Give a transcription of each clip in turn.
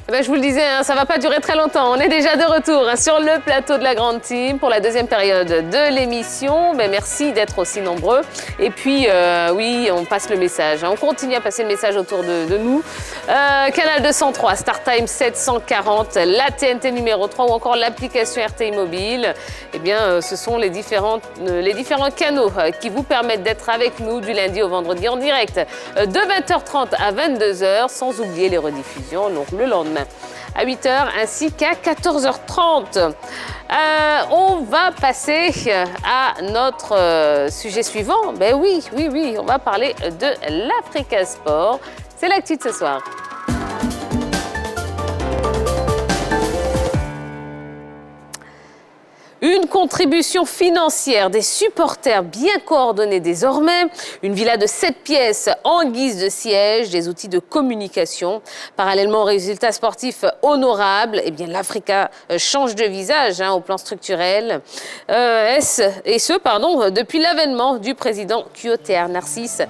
Eh ben, je vous le disais, hein, ça ne va pas durer très longtemps. On est déjà de retour hein, sur le plateau de la Grande Team pour la deuxième période de l'émission. Ben, merci d'être aussi nombreux. Et puis, oui, on passe le message. Hein. On continue à passer le message autour de nous. Canal 203, StarTime 740, la TNT numéro 3 ou encore l'application RTI Mobile. Eh bien, ce sont les différents canaux qui vous permettent d'être avec nous du lundi au vendredi en direct de 20h30 à 22h, sans oublier les rediffusions donc le lendemain à 8h ainsi qu'à 14h30. On va passer à notre sujet suivant. Ben oui, on va parler de l'Africa Sport. C'est l'actu de ce soir. Une contribution financière des supporters bien coordonnée désormais, une villa de 7 pièces en guise de siège, des outils de communication. Parallèlement aux résultats sportifs honorables, eh bien l'Africa change de visage au plan structurel. Depuis l'avènement du président QOTR Narcisse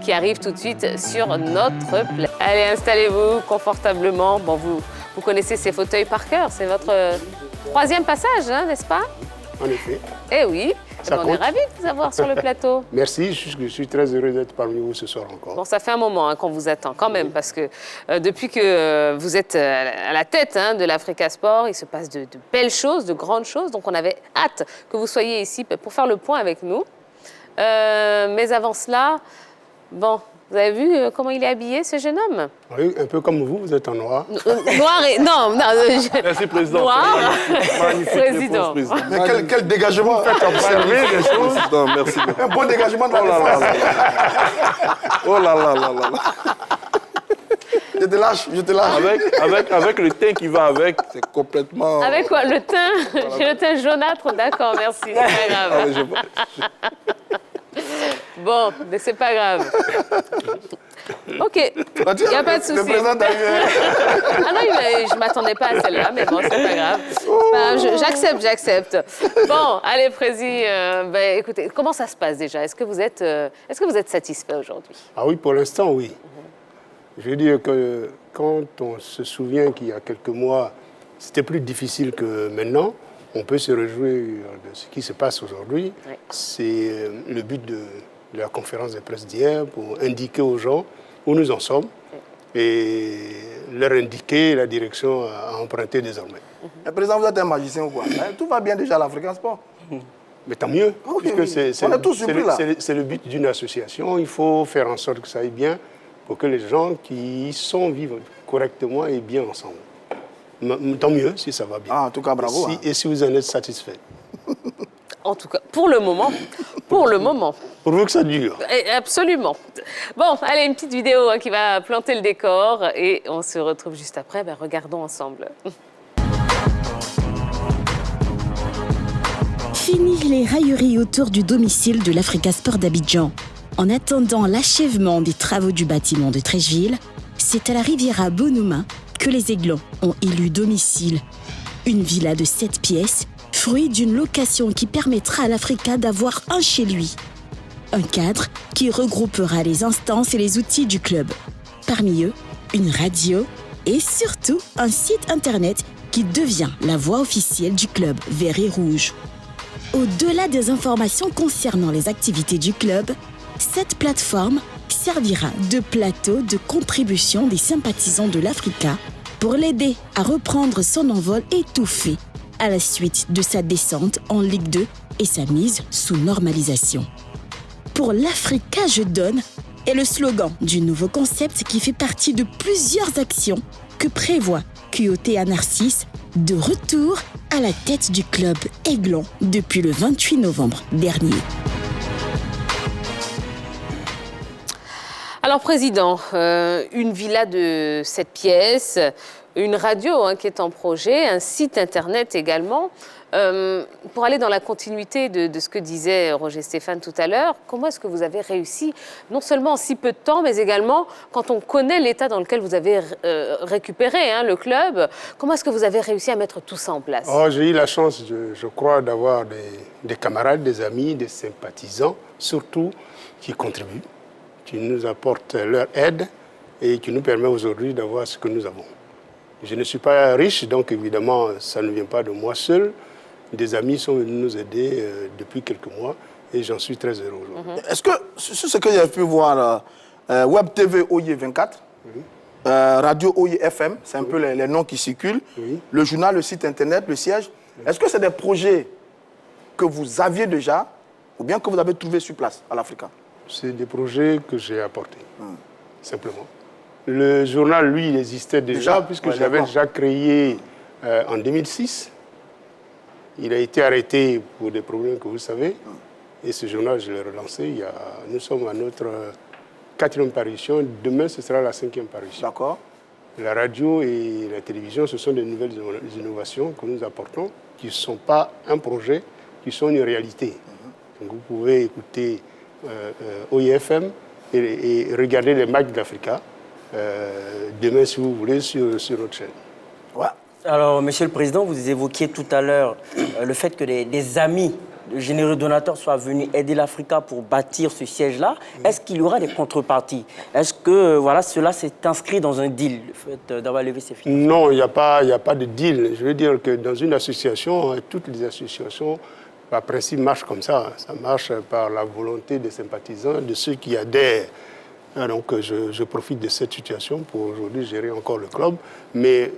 qui arrive tout de suite sur notre plateau. Allez, installez-vous confortablement. Bon, vous connaissez ces fauteuils par cœur, c'est votre troisième passage, hein, n'est-ce pas? En effet. Eh oui, on est ravis de vous avoir sur le plateau. Merci, je suis très heureux d'être parmi vous ce soir encore. Bon, ça fait un moment qu'on vous attend quand même, parce que depuis que vous êtes à la tête de l'Africa Sport, il se passe de belles choses, de grandes choses. Donc on avait hâte que vous soyez ici pour faire le point avec nous. Mais avant cela, bon... Vous avez vu comment il est habillé, ce jeune homme? Oui, un peu comme vous êtes en noir. Noir et... Non. Merci, Président. Noir. Magnifique Président. réponse, Président. Mais quel dégagement! Faites observer des choses. Président, merci. Un bon dégagement de la défense. Oh là là là là là. Je te lâche. Avec le teint qui va avec, c'est complètement... Avec quoi? Le teint? J'ai le teint jaunâtre, d'accord, merci. C'est pas grave. Bon, mais c'est pas grave. Ok, il n'y a pas de souci. Ah non, je ne m'attendais pas à celle-là, mais bon, c'est pas grave. J'accepte. Bon, allez, Prési, écoutez, comment ça se passe déjà? Est-ce que vous êtes satisfait aujourd'hui? Ah oui, pour l'instant, oui. Je veux dire que quand on se souvient qu'il y a quelques mois, c'était plus difficile que maintenant, on peut se réjouir de ce qui se passe aujourd'hui. Oui. C'est le but de la conférence de presse d'hier pour indiquer aux gens où nous en sommes et leur indiquer la direction à emprunter désormais. Le président, vous êtes un magicien ou quoi? Tout va bien déjà à l'Africa Sport. Mais tant mieux, puisque c'est le but d'une association. Il faut faire en sorte que ça aille bien pour que les gens qui y sont vivent correctement et bien ensemble. Tant mieux si ça va bien. Ah, en tout cas, bravo. Et si vous en êtes satisfait. En tout cas, pour le moment. Pourvu que ça dure. Absolument. Bon, allez, une petite vidéo qui va planter le décor et on se retrouve juste après. Regardons ensemble. Fini les railleries autour du domicile de l'Africa Sport d'Abidjan. En attendant l'achèvement des travaux du bâtiment de Treichville, c'est à la Riviera Bonhouma que les Aiglons ont élu domicile. Une villa de 7 pièces, fruit d'une location qui permettra à l'Africa d'avoir un chez lui. Un cadre qui regroupera les instances et les outils du club. Parmi eux, une radio et surtout un site internet qui devient la voix officielle du club vert et rouge. Au-delà des informations concernant les activités du club, cette plateforme servira de plateau de contribution des sympathisants de l'Africa pour l'aider à reprendre son envol étouffé à la suite de sa descente en Ligue 2 et sa mise sous normalisation. Pour l'Africa, je donne est le slogan du nouveau concept qui fait partie de plusieurs actions que prévoit QOTR Narcisse de retour à la tête du club Aiglon depuis le 28 novembre dernier. Alors, Président, une villa de 7 pièces, une radio qui est en projet, un site internet également. Pour aller dans la continuité de ce que disait Roger Stéphane tout à l'heure, comment est-ce que vous avez réussi, non seulement en si peu de temps, mais également quand on connaît l'état dans lequel vous avez récupéré le club, comment est-ce que vous avez réussi à mettre tout ça en place? J'ai eu la chance, je crois, d'avoir des camarades, des amis, des sympathisants, surtout, qui contribuent, qui nous apportent leur aide et qui nous permet aujourd'hui d'avoir ce que nous avons. Je ne suis pas riche, donc évidemment, ça ne vient pas de moi seul. Des amis sont venus nous aider depuis quelques mois et j'en suis très heureux aujourd'hui. Est-ce que, sur ce que j'ai pu voir, Web TV OIE 24, Radio OIE FM, c'est un peu les noms qui circulent, le journal, le site internet, le siège, est-ce que c'est des projets que vous aviez déjà ou bien que vous avez trouvé sur place à l'Africa? C'est des projets que j'ai apportés, simplement. Le journal, lui, il existait déjà puisque je l'avais déjà créé en 2006. Il a été arrêté pour des problèmes que vous savez. Et ce journal, je l'ai relancé. Nous sommes à notre 4e parution. Demain, ce sera la 5e parution. D'accord. La radio et la télévision, ce sont de nouvelles innovations que nous apportons, qui ne sont pas un projet, qui sont une réalité. Donc vous pouvez écouter OIFM et regarder les matchs d'Africa demain, si vous voulez, sur notre chaîne. Ouais. Alors, Monsieur le Président, vous évoquiez tout à l'heure le fait que des amis de généreux donateurs soient venus aider l'Africa pour bâtir ce siège-là. Est-ce qu'il y aura des contreparties? Est-ce que cela s'est inscrit dans un deal, le fait d'avoir levé ces financements? Non, il n'y a pas de deal. Je veux dire que dans une association, toutes les associations, par principe, marchent comme ça. Ça marche par la volonté des sympathisants, de ceux qui adhèrent. Donc, je profite de cette situation pour aujourd'hui gérer encore le club. Mais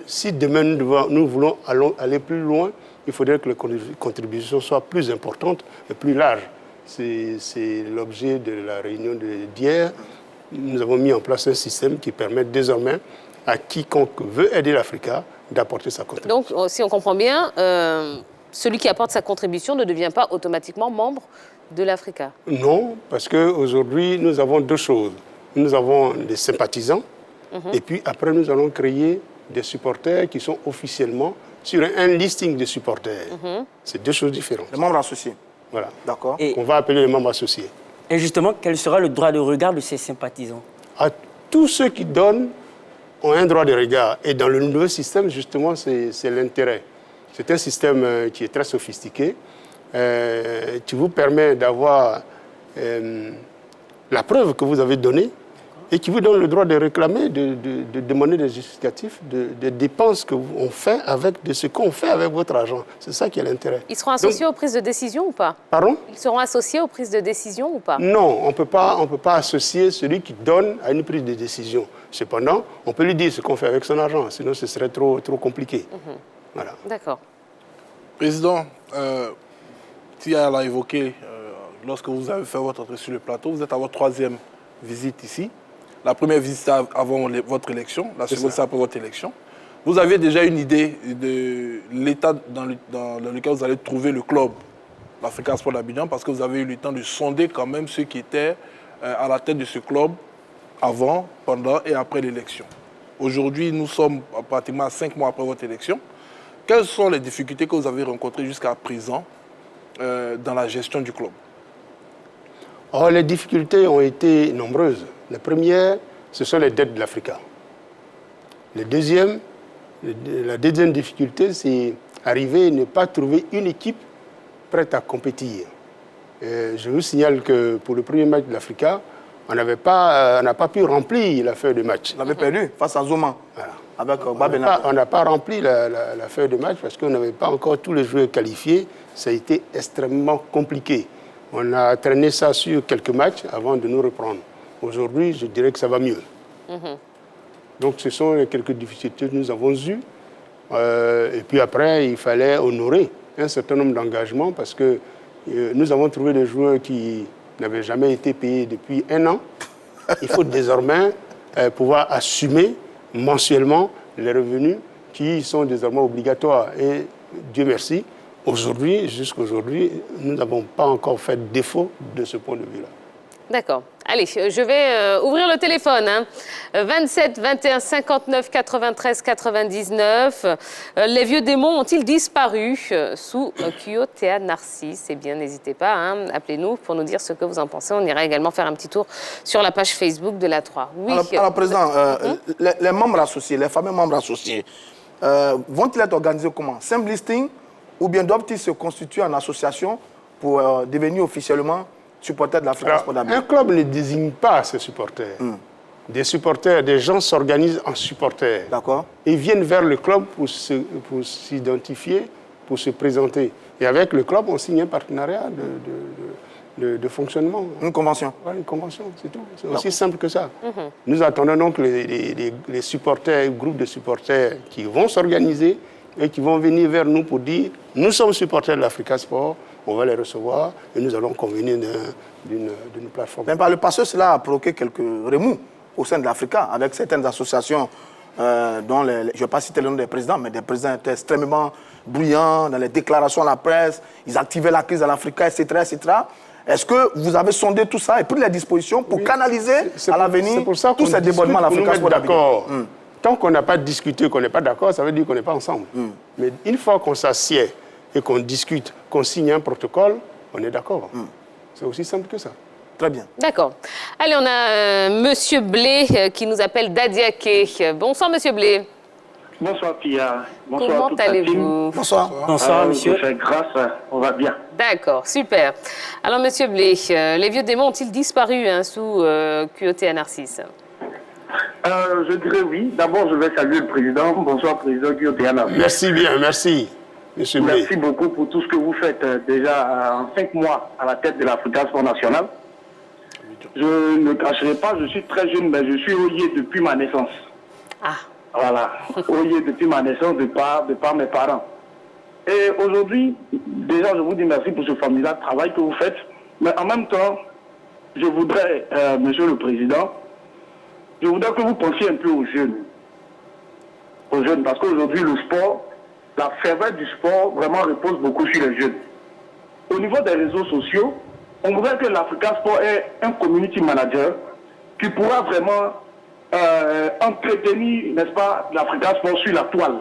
si demain nous voulons aller plus loin, il faudrait que les contributions soient plus importantes et plus larges. C'est l'objet de la réunion d'hier. Nous avons mis en place un système qui permet désormais à quiconque veut aider l'Africa d'apporter sa contribution. Donc, si on comprend bien, celui qui apporte sa contribution ne devient pas automatiquement membre de l'Africa? Non, parce qu'aujourd'hui, nous avons deux choses. Nous avons des sympathisants, et puis après, nous allons créer des supporters qui sont officiellement sur un listing de supporters. C'est deux choses différentes. Les membres associés. Voilà. D'accord. On va appeler les membres associés. Et justement, quel sera le droit de regard de ces sympathisants? À tous ceux qui donnent ont un droit de regard. Et dans le nouveau système, justement, c'est l'intérêt. C'est un système qui est très sophistiqué, qui vous permet d'avoir la preuve que vous avez donnée et qui vous donne le droit de réclamer, de demander des justificatifs des dépenses qu'on fait de ce qu'on fait avec votre argent. C'est ça qui est l'intérêt. Ils seront associés aux prises de décision ou pas? Pardon? Ils seront associés aux prises de décision ou pas? Non, on ne peut pas associer celui qui donne à une prise de décision. Cependant, on peut lui dire ce qu'on fait avec son argent, sinon ce serait trop compliqué. Voilà. D'accord. Président, Tia l'a évoqué, lorsque vous avez fait votre entrée sur le plateau, vous êtes à votre 3e visite ici. La première visite avant votre élection, la seconde c'est après votre élection. Vous aviez déjà une idée de l'état dans lequel vous allez trouver le club, l'Africa Sport d'Abidjan, parce que vous avez eu le temps de sonder quand même ceux qui étaient à la tête de ce club avant, pendant et après l'élection. Aujourd'hui, nous sommes pratiquement 5 mois après votre élection. Quelles sont les difficultés que vous avez rencontrées jusqu'à présent dans la gestion du club? Oh, les difficultés ont été nombreuses. La première, ce sont les dettes de l'Africa. La deuxième difficulté, c'est arriver à ne pas trouver une équipe prête à compétir. Je vous signale que pour le premier match de l'Africa, on n'a pas pu remplir la feuille de match. On avait perdu face à Zoma. Voilà. Avec On n'a pas rempli la feuille de match parce qu'on n'avait pas encore tous les joueurs qualifiés. Ça a été extrêmement compliqué. On a traîné ça sur quelques matchs avant de nous reprendre. Aujourd'hui, je dirais que ça va mieux. Donc, ce sont les quelques difficultés que nous avons eues. Et puis après, il fallait honorer un certain nombre d'engagements parce que nous avons trouvé des joueurs qui n'avaient jamais été payés depuis 1 an. Il faut désormais pouvoir assumer mensuellement les revenus qui sont désormais obligatoires. Et Dieu merci, jusqu'à aujourd'hui, nous n'avons pas encore fait défaut de ce point de vue-là. D'accord. Allez, je vais ouvrir le téléphone. 27 21 59 93 99. Les vieux démons ont-ils disparu sous Kyotea Narcisse? Eh bien, n'hésitez pas, appelez-nous pour nous dire ce que vous en pensez. On ira également faire un petit tour sur la page Facebook de la 3. Oui. Alors, Président, les membres associés, les fameux membres associés, vont-ils être organisés comment? Simple listing ou bien doivent-ils se constituer en association pour devenir officiellement supporters de l'Africa Sport d'Abidjan? Un club ne désigne pas ses supporters. des supporters, des gens s'organisent en supporters. D'accord. Ils viennent vers le club pour s'identifier, pour se présenter. Et avec le club, on signe un partenariat de fonctionnement. Une convention. Voilà, une convention, c'est tout. C'est aussi simple que ça. Nous attendons donc les supporters, les groupes de supporters qui vont s'organiser et qui vont venir vers nous pour dire « Nous sommes supporters de l'Africa Sport, on va les recevoir et nous allons convenir d'une plateforme. » Mais par le passé, cela a provoqué quelques remous au sein de l'Africa, avec certaines associations dont, je ne vais pas citer le nom des présidents, mais des présidents étaient extrêmement bruyants dans les déclarations à la presse, ils activaient la crise à l'Africa, etc., etc. Est-ce que vous avez sondé tout ça et pris les dispositions pour canaliser à l'avenir tous ces débordements à l'Africa Sport d'accord. Tant qu'on n'a pas discuté, qu'on n'est pas d'accord, ça veut dire qu'on n'est pas ensemble. Mais une fois qu'on s'assied et qu'on discute, qu'on signe un protocole, on est d'accord. C'est aussi simple que ça. Très bien. D'accord. Allez, on a Monsieur Blé qui nous appelle Dadiaké. Bonsoir, Monsieur Blé. Bonsoir, Pia. Bonsoir. Comment allez-vous? Bonsoir. Bonsoir, monsieur. Grâce, on va bien. D'accord, super. Alors, Monsieur Blé, les vieux démons ont-ils disparu sous QOTA Narcisse? Je dirais oui. D'abord, je vais saluer le président. Bonsoir, président QOTA Narcisse. Merci bien, merci, Monsieur Blé. Merci beaucoup pour tout ce que vous faites déjà en 5 mois à la tête de l'Africa Sport National. Je ne cacherai pas, je suis très jeune, mais je suis OIE depuis ma naissance. Ah. Voilà, OIE depuis ma naissance, de par mes parents. Et aujourd'hui, déjà, je vous dis merci pour ce formidable travail que vous faites. Mais en même temps, je voudrais, Monsieur le Président, je voudrais que vous pensiez un peu aux jeunes. Aux jeunes, parce qu'aujourd'hui, le sport, la ferveur du sport, vraiment repose beaucoup sur les jeunes. Au niveau des réseaux sociaux, on voudrait que l'Africa Sport ait un community manager qui pourra vraiment entretenir, n'est-ce pas, l'Africa Sport sur la toile.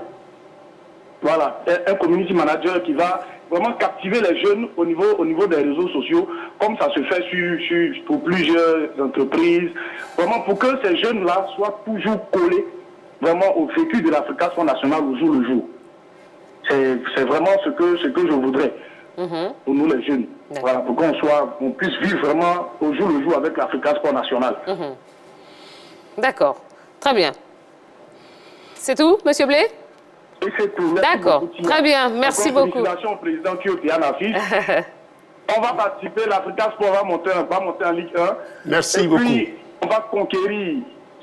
Voilà, un community manager qui va vraiment captiver les jeunes au niveau des réseaux sociaux, comme ça se fait pour plusieurs entreprises, vraiment pour que ces jeunes-là soient toujours collés vraiment au vécu de l'Africa Sport National au jour le jour. C'est vraiment ce que je voudrais pour nous les jeunes. Voilà, pour qu'on puisse vivre vraiment au jour le jour avec l'Africa Sport National. D'accord, très bien. C'est tout, Monsieur Blé? Et c'est tout. D'accord, très bien, merci beaucoup. Félicitations au président QOTA Narcisse. On va participer, l'Africa Sport va monter en Ligue 1. Merci beaucoup. Et puis, on va conquérir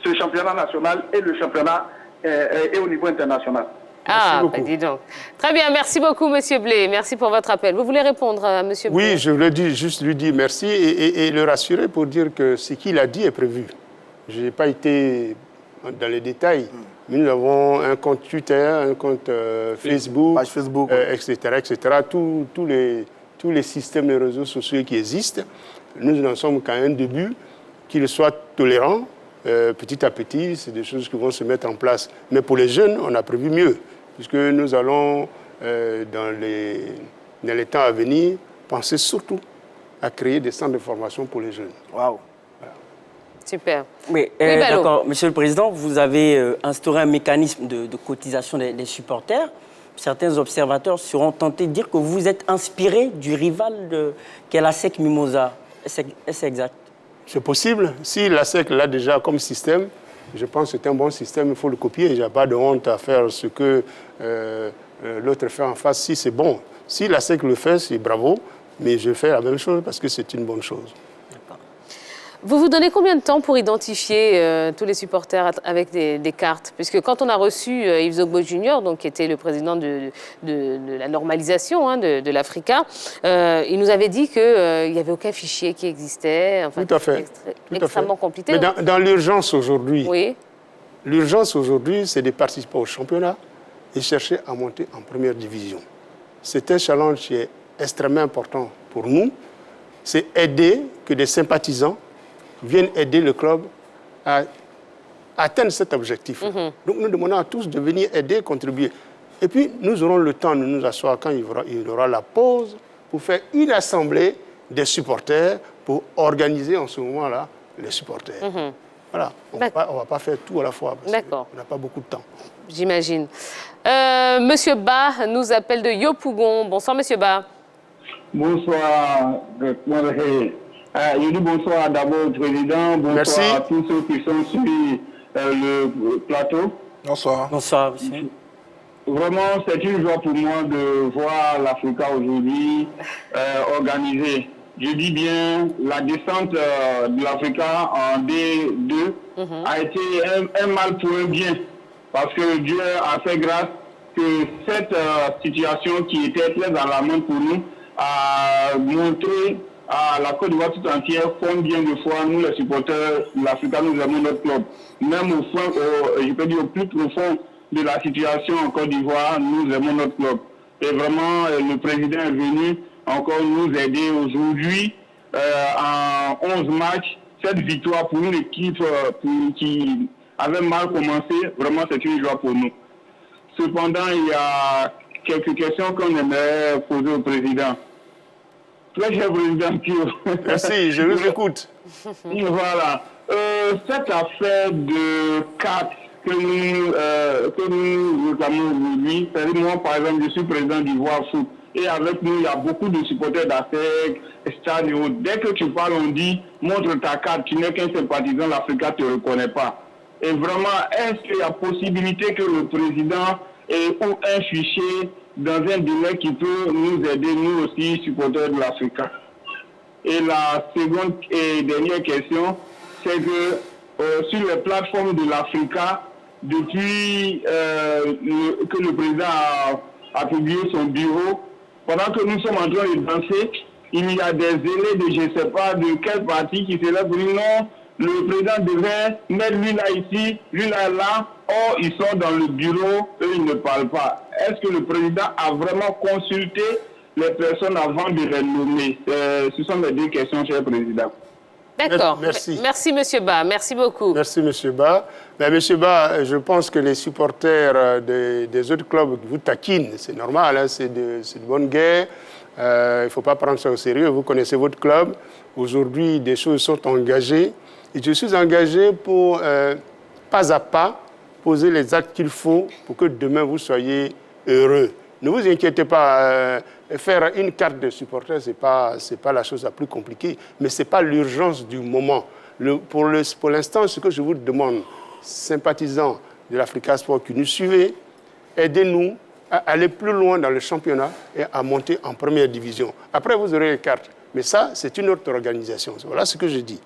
ce championnat national et le championnat et au niveau international. Ah, bah dis donc. Très bien, merci beaucoup, Monsieur Blé. Merci pour votre appel. Vous voulez répondre à Monsieur Blé? Oui, je voulais juste lui dire merci et le rassurer pour dire que ce qu'il a dit est prévu. Je n'ai pas été dans les détails, mais nous avons un compte Twitter, un compte Facebook, page Facebook, etc., etc. Tous les systèmes de réseaux sociaux qui existent. Nous n'en sommes qu'à un début, qu'ils soient tolérants. Petit à petit, c'est des choses qui vont se mettre en place. Mais pour les jeunes, on a prévu mieux, puisque nous allons, dans les temps à venir, penser surtout à créer des centres de formation pour les jeunes. Waouh. Super. Oui, d'accord. Monsieur le Président, vous avez instauré un mécanisme de cotisation des supporters. Certains observateurs seront tentés de dire que vous êtes inspiré du rival qu'est la SEC Mimosa. Est-ce exact? C'est possible. Si la SEC l'a déjà comme système, je pense que c'est un bon système, il faut le copier. Il n'y a pas de honte à faire ce que l'autre fait en face, si c'est bon. Si la SEC le fait, c'est bravo, mais je fais la même chose parce que c'est une bonne chose. Vous vous donnez combien de temps pour identifier tous les supporters avec des cartes? Puisque quand on a reçu Yves Zogbo Junior, donc, qui était le président de la normalisation de l'Africa, il nous avait dit qu'il n'y avait aucun fichier qui existait. Enfin, tout à fait. Extrêmement compliqué. Mais dans l'urgence aujourd'hui, oui. L'urgence aujourd'hui, c'est de participer au championnat et chercher à monter en première division. C'est un challenge qui est extrêmement important pour nous. C'est aider que des sympathisants viennent aider le club à atteindre cet objectif. Donc nous demandons à tous de venir aider, contribuer. Et puis nous aurons le temps de nous asseoir quand il y aura la pause pour faire une assemblée des supporters pour organiser en ce moment-là les supporters. Voilà, on ne va pas faire tout à la fois parce qu'on n'a pas beaucoup de temps. J'imagine. Monsieur Ba nous appelle de Yopougon. Bonsoir, Monsieur Ba. Bonsoir, Je dis bonsoir d'abord au président, bonsoir Merci. à tous ceux qui sont sur le plateau. Bonsoir. Bonsoir, monsieur. Vraiment, c'est une joie pour moi de voir l'Africa aujourd'hui organisée. Je dis bien, la descente de l'Africa en D2 a été un mal pour un bien. Parce que Dieu a fait grâce que cette situation qui était très alarmante pour nous a montré à la Côte d'Ivoire tout entière combien de fois nous, les supporters de l'Africa, nous aimons notre club. Même au fond, je peux dire au plus profond de la situation en Côte d'Ivoire, nous aimons notre club. Et vraiment, le président est venu encore nous aider aujourd'hui en 11 matchs. Cette victoire pour une équipe qui avait mal commencé, vraiment c'est une joie pour nous. Cependant, il y a quelques questions qu'on aimerait poser au président. Très cher président Pio. Merci, je vous écoute. Voilà. Cette affaire de carte que nous réclamons aujourd'hui, c'est-à-dire moi, par exemple, je suis président d'Ivoire Foot. Et avec nous, il y a beaucoup de supporters d'ASEC, Stade et autres. Dès que tu parles, on dit, montre ta carte, tu n'es qu'un sympathisant, l'Africa ne te reconnaît pas. Et vraiment, est-ce qu'il y a possibilité que le président ait ou un fichier dans un délai qui peut nous aider, nous aussi, supporters de l'Africa? Et la seconde et dernière question, c'est que sur les plateformes de l'Africa, depuis que le président a publié son bureau, pendant que nous sommes en train de danser, il y a des élèves de je ne sais pas de quel parti qui se lèvent pour dire non, le président devait mettre lui là ici, lui là là. Or, ils sont dans le bureau, eux, ils ne parlent pas. Est-ce que le président a vraiment consulté les personnes avant de les nommer? Ce sont les deux questions, cher président. D'accord. Merci. Merci, monsieur Ba. Merci beaucoup. Merci, M. Ba. Ben, M. Ba, je pense que les supporters des autres clubs vous taquinent. C'est normal, hein, c'est de bonne guerre. Il ne faut pas prendre ça au sérieux. Vous connaissez votre club. Aujourd'hui, des choses sont engagées. Et je suis engagé pour, pas à pas, poser les actes qu'il faut pour que demain, vous soyez heureux. Ne vous inquiétez pas. Faire une carte de supporter, ce n'est pas la chose la plus compliquée, mais ce n'est pas l'urgence du moment. Pour l'instant, ce que je vous demande, sympathisants de l'Africa Sport qui nous suivez, aidez-nous à aller plus loin dans le championnat et à monter en première division. Après, vous aurez les cartes. Mais ça, c'est une autre organisation. Voilà ce que je dis.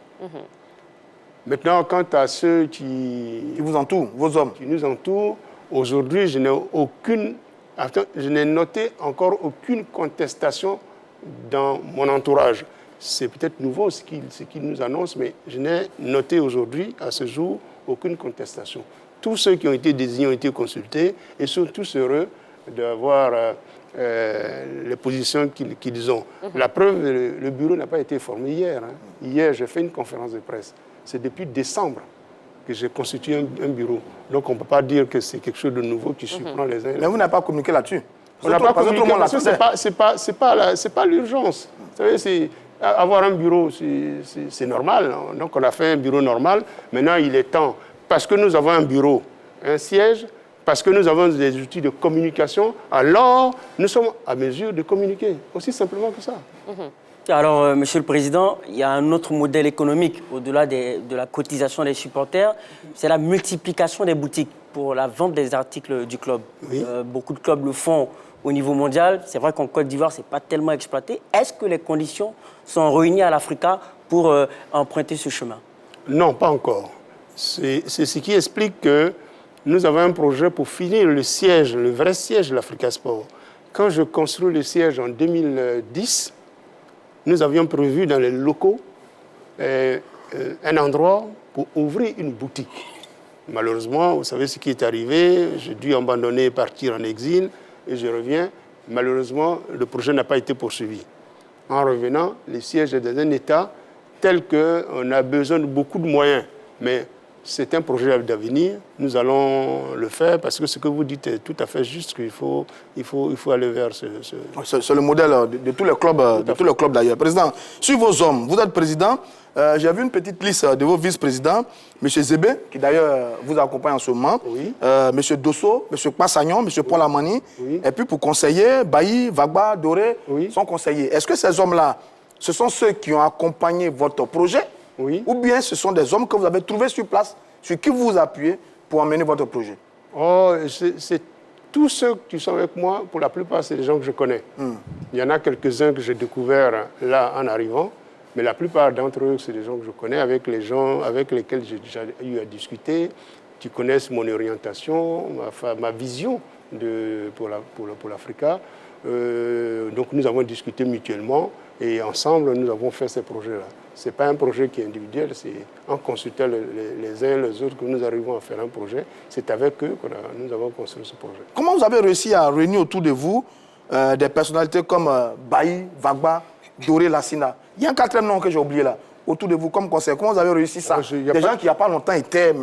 Maintenant, quant à ceux qui vous entourent, vos hommes. Qui nous entourent, aujourd'hui, je n'ai noté encore aucune contestation dans mon entourage. C'est peut-être nouveau ce qu'ils nous annoncent, mais je n'ai noté aujourd'hui, à ce jour, aucune contestation. Tous ceux qui ont été désignés ont été consultés et sont tous heureux d'avoir les positions qu'ils ont. La preuve, le bureau n'a pas été formé hier. Hein. Hier, j'ai fait une conférence de presse. C'est depuis décembre que j'ai constitué un bureau. Donc, on ne peut pas dire que c'est quelque chose de nouveau qui surprend les uns. Mais vous n'avez pas communiqué là-dessus. On n'a pas communiqué parce que c'est pas l'urgence. Vous savez, avoir un bureau, c'est normal. Donc, on a fait un bureau normal. Maintenant, il est temps, parce que nous avons un bureau, un siège, parce que nous avons des outils de communication, alors nous sommes à mesure de communiquer. Aussi simplement que ça. Alors, Monsieur le Président, il y a un autre modèle économique au-delà de la cotisation des supporters, c'est la multiplication des boutiques pour la vente des articles du club. Oui. Beaucoup de clubs le font au niveau mondial. C'est vrai qu'en Côte d'Ivoire, ce n'est pas tellement exploité. Est-ce que les conditions sont réunies à l'Africa pour emprunter ce chemin? Non, pas encore. C'est ce qui explique que nous avons un projet pour finir le siège, le vrai siège de l'Africa Sport. Quand je construis le siège en 2010, nous avions prévu dans les locaux un endroit pour ouvrir une boutique. Malheureusement, vous savez ce qui est arrivé, j'ai dû abandonner et partir en exil et je reviens. Malheureusement, le projet n'a pas été poursuivi. En revenant, le siège est dans un état tel qu'on a besoin de beaucoup de moyens. Mais c'est un projet d'avenir, nous allons le faire parce que ce que vous dites est tout à fait juste, qu'il faut aller vers ce... C'est le modèle de tous les clubs, d'ailleurs. Président, sur vos hommes, vous êtes président, j'ai vu une petite liste de vos vice-présidents, M. Zébé, qui d'ailleurs vous accompagne en ce moment, Oui. M. Dosso, M. Passagnon, M. Paul Amani, Oui. et puis pour conseiller, Bailly, Vagba, Doré Oui. sont conseillers. Est-ce que ces hommes-là ce sont ceux qui ont accompagné votre projet, Oui. ou bien ce sont des hommes que vous avez trouvés sur place, sur qui vous appuyez pour emmener votre projet? Oh, c'est tous ceux qui sont avec moi, pour la plupart, c'est des gens que je connais. Il y en a quelques-uns que j'ai découverts là en arrivant, mais la plupart d'entre eux, c'est des gens que je connais, avec les gens avec lesquels j'ai déjà eu à discuter, qui connaissent mon orientation, ma vision pour l'Africa. Donc nous avons discuté mutuellement et ensemble, nous avons fait ces projets-là. Ce n'est pas un projet qui est individuel, c'est en consultant les uns et les autres que nous arrivons à faire un projet. C'est avec eux que nous avons construit ce projet. Comment vous avez réussi à réunir autour de vous des personnalités comme Bailly, Vagba, Doré Lassina? Il y a un quatrième nom que j'ai oublié là, autour de vous comme conseil. Comment vous avez réussi ça? Des gens qui, il n'y a pas longtemps, étaient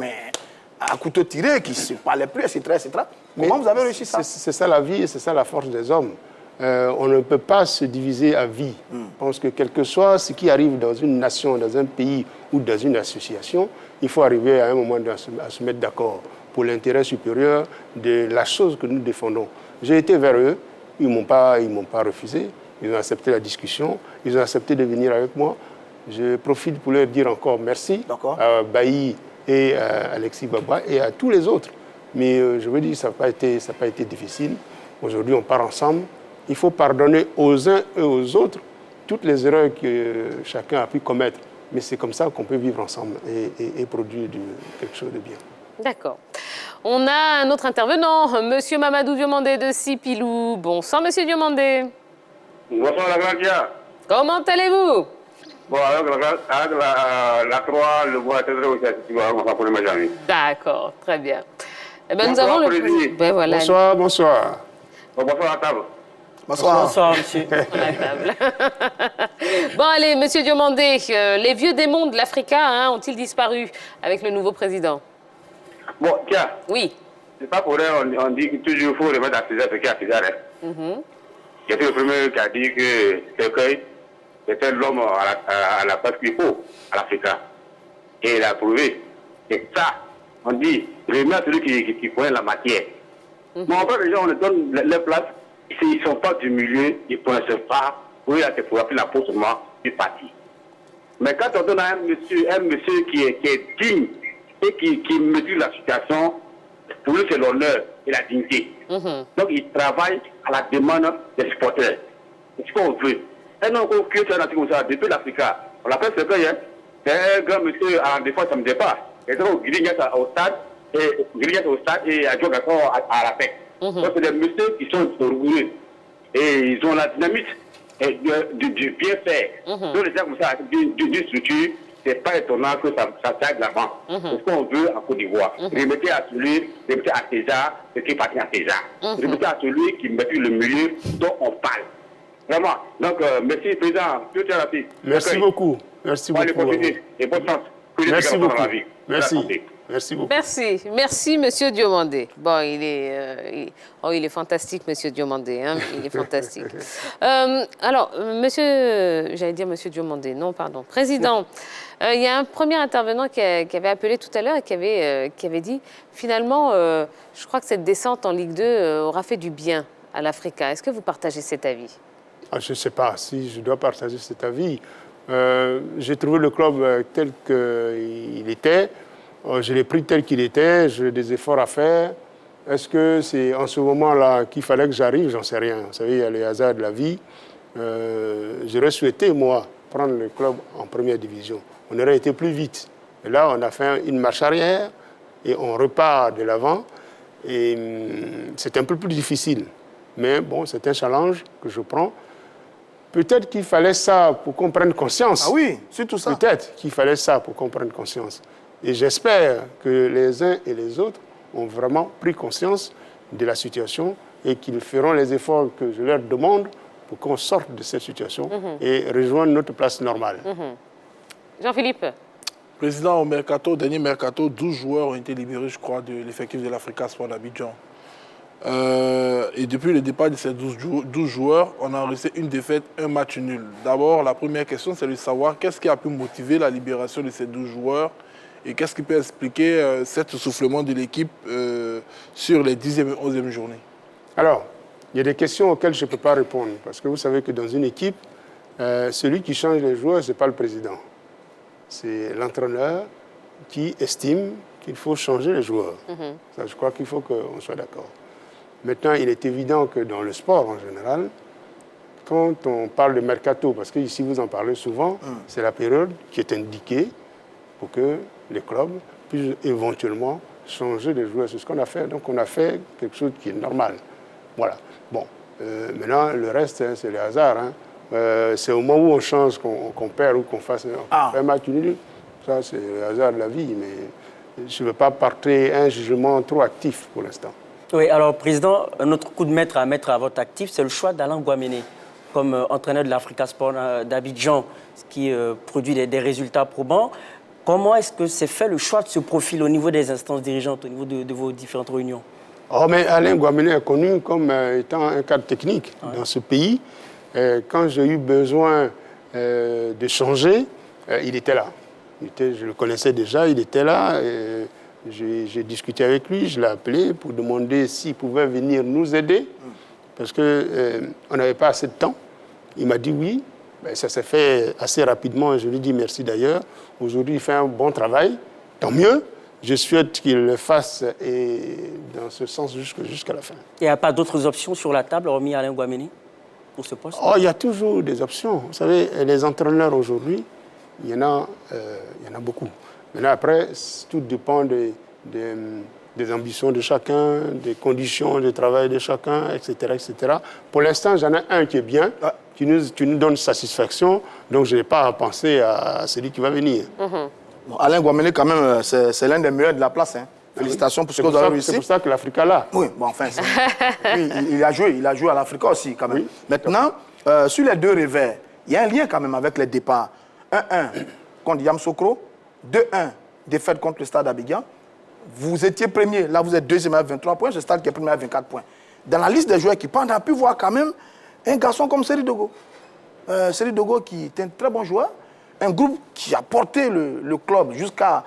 à couteau tiré, qui ne se parlaient plus, etc. etc. Comment vous avez réussi ça? C'est ça la vie et c'est ça la force des hommes. On ne peut pas se diviser à vie. Je pense que quel que soit ce qui arrive dans une nation, dans un pays ou dans une association, il faut arriver à un moment à se mettre d'accord pour l'intérêt supérieur de la chose que nous défendons. J'ai été vers eux, ils m'ont pas refusé, ils ont accepté la discussion, ils ont accepté de venir avec moi. Je profite pour leur dire encore merci à Bailly et à Alexis Baba et à tous les autres. Mais je veux dire, ça n'a pas été difficile. Aujourd'hui, on part ensemble. Il faut pardonner aux uns et aux autres toutes les erreurs que chacun a pu commettre. Mais c'est comme ça qu'on peut vivre ensemble et produire quelque chose de bien. D'accord. On a un autre intervenant, Monsieur Mamadou Diomandé de Sipilou. Bonsoir, Monsieur Diomandé. Bonsoir, la grande Kia. Comment allez-vous? Bon, avec la croix, le bois est très aussi, on va pour le majami. D'accord, très bien. Eh ben, Bonsoir, nous avons Président. Ben, voilà. Bonsoir, bonsoir. Bonsoir à table. Bonsoir. Bonsoir, monsieur. À la table. Bon, allez, Monsieur Diomandé, les vieux démons de l'Africa ont-ils disparu avec le nouveau président? Bon, tiens, Oui. c'est pas pour rien, on dit que toujours il faut remettre à César ce qui est à César. J'étais le premier qui a dit que Cercueil était l'homme à la place qu'il faut à l'Africa. Et il a prouvé. Et ça, on dit, remettre à celui qui connaît la matière. Mais en fait, les gens, on leur donne les places. Ils ne sont pas du milieu, ils ne connaissent pas. Oui, c'est pour appeler la peau seulement du parti. Mais quand on donne à un monsieur qui est digne et qui mesure la situation, pour lui c'est l'honneur et la dignité. Donc il travaille à la demande des supporters. C'est ce qu'on veut. Un homme qui est comme ça, depuis l'Africa, on l'appelle Cercueil, c'est un grand monsieur en défense, ça ne me dépasse. Il est au stade et à Djogason à la paix. Donc c'est des messieurs qui sont rigoureux et ils ont la dynamique du bien faire. Donc les gens comme ça, d'une structure, c'est pas étonnant que ça aille de l'avant. C'est ce qu'on veut en Côte d'Ivoire. Remettez à César ce qui appartient à César. Remettez à celui qui met le milieu dont on parle. Vraiment. Donc merci président. Merci beaucoup. Merci beaucoup. Allez, profitez et bonne chance. Merci beaucoup. Dans la vie. Merci. Merci beaucoup. Merci, Monsieur Diomandé. Bon, il est fantastique, Monsieur Diomandé. Hein, il est fantastique. Alors, Monsieur Diomandé, non, pardon. Président, il y a un premier intervenant qui avait appelé tout à l'heure et qui avait dit, finalement, je crois que cette descente en Ligue 2 aura fait du bien à l'Africa. Est-ce que vous partagez cet avis? Je ne sais pas si je dois partager cet avis. J'ai trouvé le club tel qu'il était. Je l'ai pris tel qu'il était, j'ai des efforts à faire. Est-ce que c'est en ce moment-là qu'il fallait que j'arrive? J'en sais rien. Vous savez, il y a les hasards de la vie. J'aurais souhaité, moi, prendre le club en première division. On aurait été plus vite. Et là, on a fait une marche arrière et on repart de l'avant. Et c'est un peu plus difficile. Mais bon, c'est un challenge que je prends. Peut-être qu'il fallait ça pour qu'on prenne conscience. Ah oui, c'est tout ça. Peut-être qu'il fallait ça pour qu'on prenne conscience. Et j'espère que les uns et les autres ont vraiment pris conscience de la situation et qu'ils feront les efforts que je leur demande pour qu'on sorte de cette situation et rejoigne notre place normale. Jean-Philippe. Président, au dernier mercato, 12 joueurs ont été libérés, je crois, de l'effectif de l'Africa Sport d'Abidjan. Et depuis le départ de ces 12 joueurs, on a enregistré une défaite, un match nul. D'abord, la première question, c'est de savoir qu'est-ce qui a pu motiver la libération de ces 12 joueurs et qu'est-ce qui peut expliquer cet essoufflement de l'équipe sur les 10e et 11e journées. Alors, il y a des questions auxquelles je ne peux pas répondre parce que vous savez que dans une équipe, celui qui change les joueurs, ce n'est pas le président. C'est l'entraîneur qui estime qu'il faut changer les joueurs. Ça, je crois qu'il faut qu'on soit d'accord. Maintenant, il est évident que dans le sport en général, quand on parle de mercato, parce que ici vous en parlez souvent, c'est la période qui est indiquée pour que les clubs puissent éventuellement changer les joueurs. C'est ce qu'on a fait. Donc on a fait quelque chose qui est normal. Voilà. Bon, maintenant, le reste, hein, c'est le hasard. Hein. C'est au moment où on change qu'on perd ou qu'on fait un match nul. Ça, c'est le hasard de la vie. Mais je ne veux pas porter un jugement trop actif pour l'instant. Oui, alors, Président, notre coup de maître à mettre à votre actif, c'est le choix d'Alain Guaméné comme entraîneur de l'Africa Sport d'Abidjan, qui produit des résultats probants. Comment est-ce que c'est fait le choix de ce profil au niveau des instances dirigeantes, au niveau de vos différentes réunions? Oh, mais Alain Guaméné est connu comme étant un cadre technique dans ce pays. Quand j'ai eu besoin de changer, il était là. Je le connaissais déjà, il était là. J'ai discuté avec lui, je l'ai appelé pour demander s'il pouvait venir nous aider, parce qu'on n'avait pas assez de temps. Il m'a dit oui. Ben, ça s'est fait assez rapidement, je lui dis merci d'ailleurs. Aujourd'hui, il fait un bon travail, tant mieux. Je souhaite qu'il le fasse et dans ce sens jusqu'à la fin. Il n'y a pas d'autres options sur la table, hormis Alain Guaméné, pour ce poste? Oh, il y a toujours des options. Vous savez, les entraîneurs aujourd'hui, il y en a beaucoup. Maintenant, après, tout dépend des ambitions de chacun, des conditions de travail de chacun, etc. etc. Pour l'instant, j'en ai un qui est bien, qui nous donne satisfaction, donc je n'ai pas à penser à celui qui va venir. Bon, Alain Guaméné, quand même, c'est l'un des meilleurs de la place. Hein. Félicitations pour ce que vous avez réussi. C'est pour ça que l'Africa là. Oui, bon, enfin, oui, il a joué à l'Africa aussi, quand même. Oui. Maintenant, sur les deux revers, il y a un lien quand même avec les départs. 1-1 contre Yamoussoukro, 2-1 défaite contre le Stade Abidjan. Vous étiez premier, là vous êtes deuxième avec 23 points, le Stade qui est premier avec 24 points. Dans la liste des joueurs qui partent, on a pu voir quand même un garçon comme Seri Dogo. Seri Dogo qui est un très bon joueur, un groupe qui a porté le club jusqu'à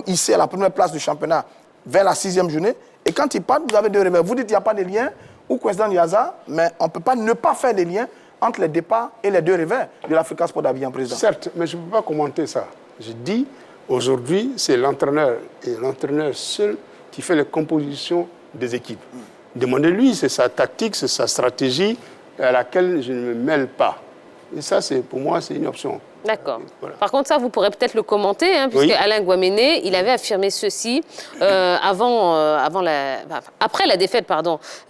ici à la première place du championnat vers la 6e journée. Et quand ils partent, vous avez deux revers. Vous dites qu'il n'y a pas de lien, ou coïncidence du hasard, mais on ne peut pas ne pas faire des liens entre les départs et les deux revers de l'Africa Sport d'Abidjan, président. Certes, mais je ne peux pas commenter ça. Je dis, aujourd'hui, c'est l'entraîneur et l'entraîneur seul qui fait les compositions des équipes. Demandez-lui, c'est sa tactique, c'est sa stratégie à laquelle je ne me mêle pas. Et ça, pour moi, c'est une option. D'accord. Voilà. Par contre, ça, vous pourrez peut-être le commenter, hein, puisque Alain Guaméné, il avait affirmé ceci après la défaite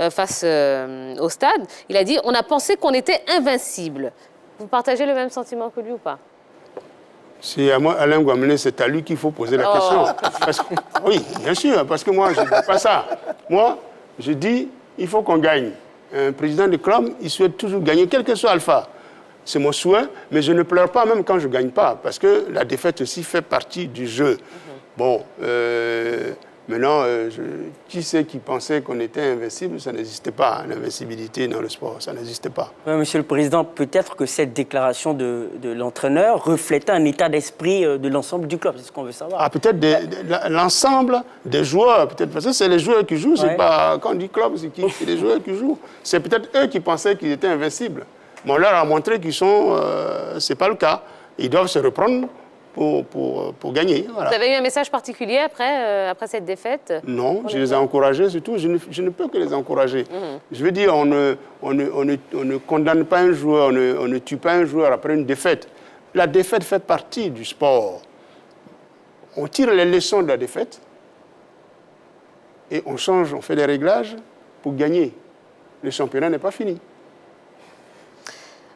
face au Stade. Il a dit « On a pensé qu'on était invincible ». Vous partagez le même sentiment que lui ou pas? C'est à moi, Alain Guaméné, c'est à lui qu'il faut poser la question. Oui, bien sûr, parce que moi, je ne dis pas ça. Moi, je dis il faut qu'on gagne. Un président de club, il souhaite toujours gagner, quel que soit Alpha. C'est mon souhait, mais je ne pleure pas même quand je ne gagne pas, parce que la défaite aussi fait partie du jeu. Bon, maintenant, qui c'est qui pensait qu'on était invincible? Ça n'existait pas, l'invincibilité dans le sport, ça n'existait pas. Oui, Monsieur le Président, peut-être que cette déclaration de l'entraîneur reflétait un état d'esprit de l'ensemble du club, c'est ce qu'on veut savoir. Ah, peut-être l'ensemble des joueurs, peut-être, parce que c'est les joueurs qui jouent, c'est pas, quand on dit club, c'est les joueurs qui jouent. C'est peut-être eux qui pensaient qu'ils étaient invincibles. Mais on leur a montré qu'ils sont, c'est pas le cas. Ils doivent se reprendre pour gagner. Voilà. Vous avez eu un message particulier après cette défaite? Non, je les ai encouragés, surtout. Je ne peux que les encourager. Je veux dire, on ne condamne pas un joueur, on ne tue pas un joueur après une défaite. La défaite fait partie du sport. On tire les leçons de la défaite et on change, on fait des réglages pour gagner. Le championnat n'est pas fini.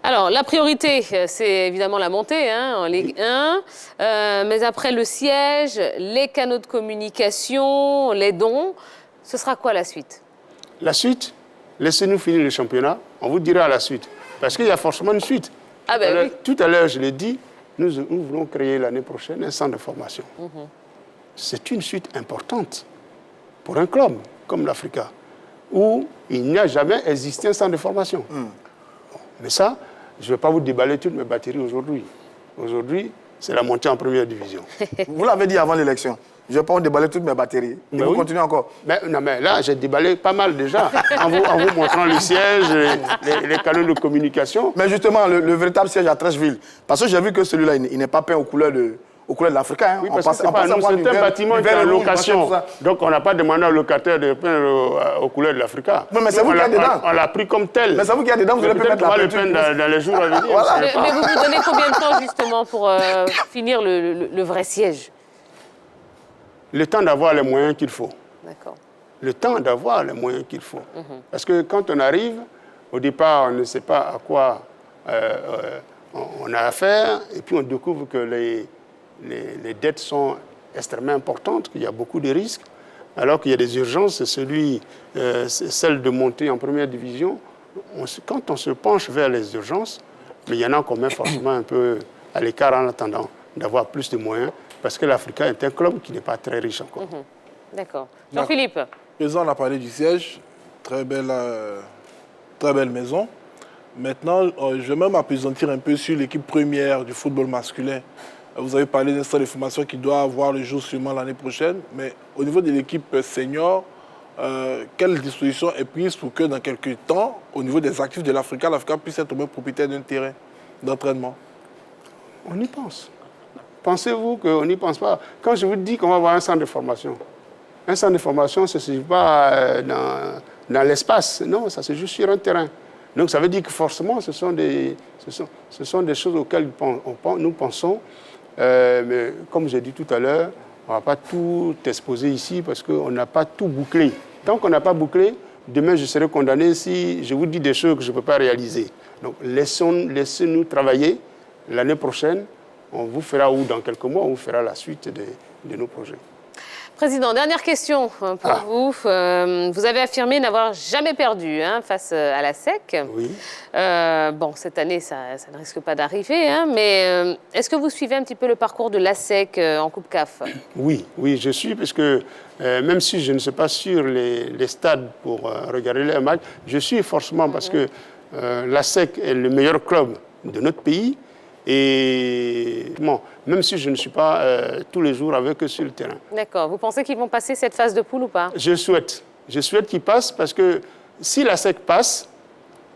Alors, la priorité, c'est évidemment la montée en Ligue 1. Mais après le siège, les canaux de communication, les dons, ce sera quoi la suite? La suite, laissez-nous finir le championnat. On vous dira la suite. Parce qu'il y a forcément une suite. Ah ben oui. Tout à l'heure, je l'ai dit, nous voulons créer l'année prochaine un centre de formation. C'est une suite importante pour un club comme l'Africa, où il n'y a jamais existé un centre de formation. Mais ça, je ne vais pas vous déballer toutes mes batteries aujourd'hui. Aujourd'hui, c'est la montée en première division. Vous l'avez dit avant l'élection. Je vais pas en déballer toutes mes batteries. Et vous continuez encore. Non, mais là, j'ai déballé pas mal déjà, en vous montrant le siège, les canaux de communication. Mais justement, le véritable siège à Treichville, parce que j'ai vu que celui-là, il n'est pas peint aux couleurs de l'Africain. Hein. Oui, parce que c'est un bâtiment qui est en location. Donc, on n'a pas demandé au locataire de peindre aux couleurs de l'Africa. Mais c'est vous qui êtes dedans. On l'a pris comme tel. Mais c'est vous qui êtes dedans, vous allez peut-être mettre la peinture. On va le peindre dans les jours à venir. Voilà. Mais vous vous donnez combien de temps, justement, pour finir le vrai siège? Le temps d'avoir les moyens qu'il faut. D'accord. Le temps d'avoir les moyens qu'il faut. Parce que quand on arrive, au départ, on ne sait pas à quoi on a affaire, et puis on découvre que les dettes sont extrêmement importantes, qu'il y a beaucoup de risques, alors qu'il y a des urgences, c'est celle de monter en première division. Quand on se penche vers les urgences, mais il y en a qu'on met forcément un peu à l'écart en attendant d'avoir plus de moyens, parce que l'Africa est un club qui n'est pas très riche encore. D'accord. Jean-Philippe. Le président, on a parlé du siège, très belle maison. Maintenant, je vais même m'appesantir un peu sur l'équipe première du football masculin. Vous avez parlé d'un centre de formation qui doit avoir le jour sûrement l'année prochaine, mais au niveau de l'équipe senior, quelle disposition est prise pour que dans quelques temps, au niveau des actifs de l'Africa puisse être même propriétaire d'un terrain d'entraînement? On y pense. Pensez-vous qu'on n'y pense pas? Quand je vous dis qu'on va avoir un centre de formation, un centre de formation, ça ne se joue pas dans l'espace, non, ça se joue sur un terrain. Donc ça veut dire que forcément, ce sont des choses auxquelles nous pensons. Mais comme j'ai dit tout à l'heure, on ne va pas tout exposer ici parce qu'on n'a pas tout bouclé. Tant qu'on n'a pas bouclé, demain je serai condamné si je vous dis des choses que je ne peux pas réaliser. Donc laissez-nous travailler. L'année prochaine, on vous fera, ou dans quelques mois, on vous fera la suite de nos projets. Président, dernière question pour vous. Vous avez affirmé n'avoir jamais perdu face à la SEC. Oui. Bon, cette année, ça ne risque pas d'arriver, mais est-ce que vous suivez un petit peu le parcours de la SEC en Coupe CAF? Oui, je suis, parce que même si je ne suis pas sur les stades pour regarder les matchs, je suis forcément parce que la SEC est le meilleur club de notre pays. Et bon, même si je ne suis pas tous les jours avec eux sur le terrain. D'accord. Vous pensez qu'ils vont passer cette phase de poule ou pas? Je souhaite qu'ils passent, parce que si la SEC passe,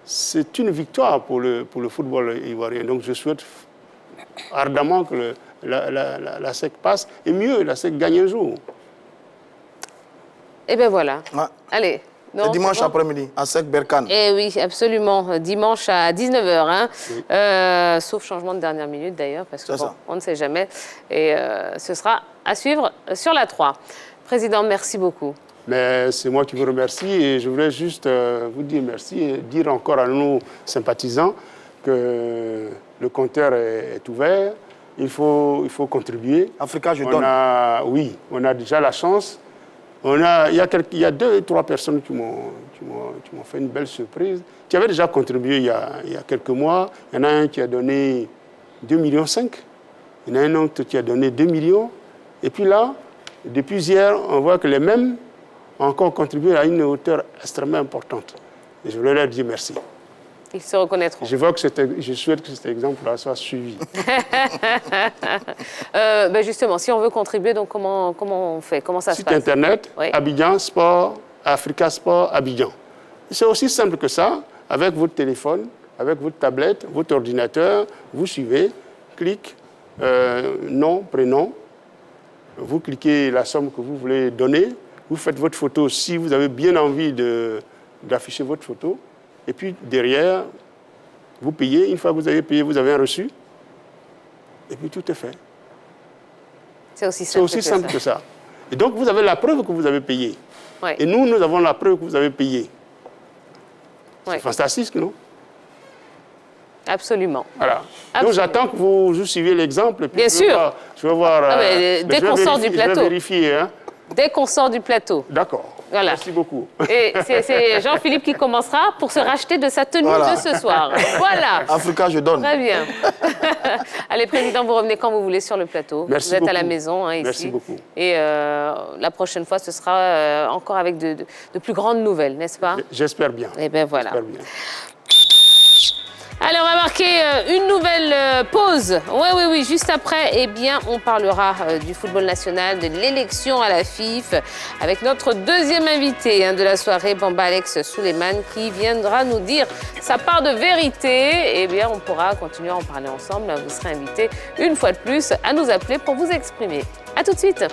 c'est une victoire pour le football ivoirien. Donc je souhaite ardemment que la SEC passe, et mieux, la SEC gagne un jour. Eh bien voilà. Ah. Allez. C'est dimanche après-midi, à SEC Berkane. Eh oui, absolument. Dimanche à 19h. Oui. Sauf changement de dernière minute d'ailleurs, parce que on ne sait jamais. Et ce sera à suivre sur la 3. Président, merci beaucoup. Mais c'est moi qui vous remercie, et je voudrais juste vous dire merci et dire encore à nos sympathisants que le compteur est ouvert. Il faut contribuer. Africa, je donne. Oui, on a déjà la chance. Il y a 2 ou 3 personnes qui m'ont fait une belle surprise, qui avaient déjà contribué il y a quelques mois. Il y en a un qui a donné 2,5 millions. Il y en a un autre qui a donné 2 millions. Et puis là, depuis hier, on voit que les mêmes ont encore contribué à une hauteur extrêmement importante. Et je voulais leur dire merci. Ils se reconnaîtront. Je souhaite que cet exemple-là soit suivi. Justement, si on veut contribuer, donc comment on fait? Comment ça se passe? Site internet, oui. Abidjan Sport, Africa Sport, Abidjan. C'est aussi simple que ça. Avec votre téléphone, avec votre tablette, votre ordinateur, vous suivez, clic, nom, prénom. Vous cliquez la somme que vous voulez donner. Vous faites votre photo si vous avez bien envie d'afficher votre photo. Et puis derrière, vous payez. Une fois que vous avez payé, vous avez un reçu. Et puis tout est fait. C'est aussi simple que ça. Et donc vous avez la preuve que vous avez payé. Ouais. Et nous avons la preuve que vous avez payé. Ouais. C'est fantastique, non? Absolument. Voilà. Absolument. Donc j'attends que vous suiviez l'exemple. Bien sûr. Je vais voir. Dès qu'on sort du plateau. Je vais vérifier. Hein. Dès qu'on sort du plateau. D'accord. Voilà. Merci beaucoup. Et c'est Jean-Philippe qui commencera pour se racheter de sa tenue de ce soir. Voilà. Africa, je donne. Très bien. Allez, Président, vous revenez quand vous voulez sur le plateau. Merci vous êtes beaucoup. à la maison ici. Merci beaucoup. Et la prochaine fois, ce sera encore avec de plus grandes nouvelles, n'est-ce pas? J'espère bien. Eh bien, voilà. J'espère bien. Allez, on va marquer une nouvelle pause. Oui, juste après, eh bien, on parlera du football national, de l'élection à la FIF, avec notre deuxième invité de la soirée, Bamba Alex Suleiman, qui viendra nous dire sa part de vérité. Eh bien, on pourra continuer à en parler ensemble. Vous serez invité une fois de plus à nous appeler pour vous exprimer. À tout de suite.